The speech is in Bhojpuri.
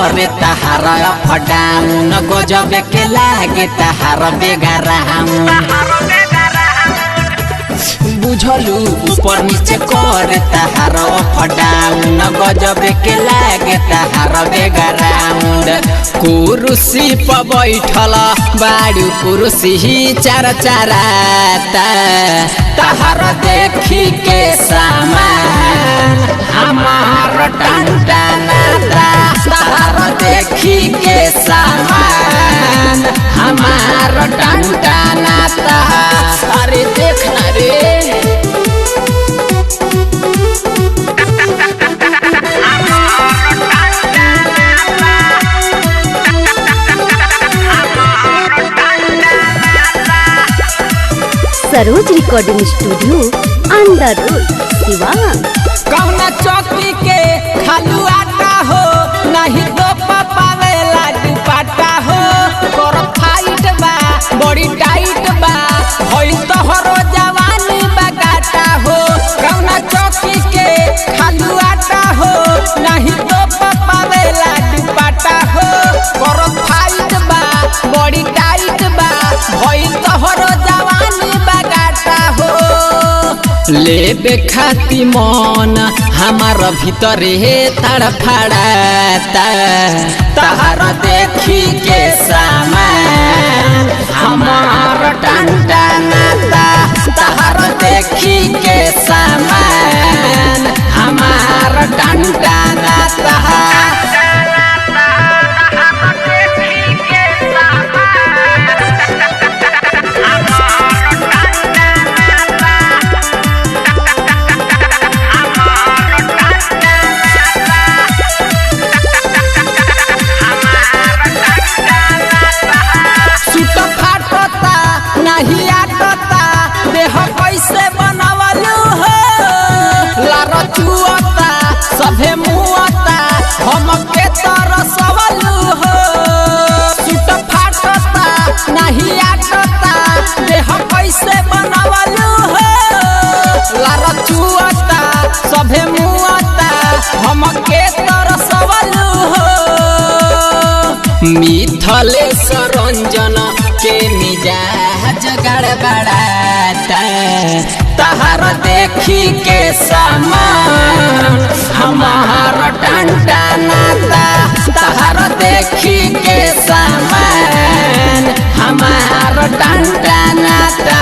करे तहार फडाउन गजब के लागे तहार बेगराम बुझलू ऊपर नीचे करे तहार फडाउन गजब के लागे तहार बेगराउंड कुर्सी पर बैठल बाड़ू कुर्सी चार चाराता तहार देखी के सामान हमार टनटनाता तहार देखी के सामान हमार टनटनाता अरे देखना रे Saroj recording studio under road Siwan. कौना चौकी के खालू आटा हो नहीं तो पावेला दुपट्टा हो कर फाइट बा बड़ी टाइट बा होई तोहरो जवानी बगाटा हो कौना चौकी के खालू आटा हो नहीं तो पावेला दुपट्टा हो कर फाइट बा बड़ी टाइट बा होई तोहरो जवानी बगाटा हो लेबे खाती मन हमार भीतर हे तड़फड़ाता तहार देखी के सामान हमार टनटनाता तहार देखी के सामान हमार टनटनाता नहीं आटता देह कैसे बनवलू हो लार चुअता सभे मुआता हम के तरसवलू हो सूट फाटता नहीं आटता देह कैसे बनवलू हो लार चुअता सभे मुआता हम के तरसवलू हो मिथलेश रंजन के मिजाज गड़बड़ाता तहार देखी के सामान हमार टनटनाता तहार देखी के सामान हमार टनटनाता।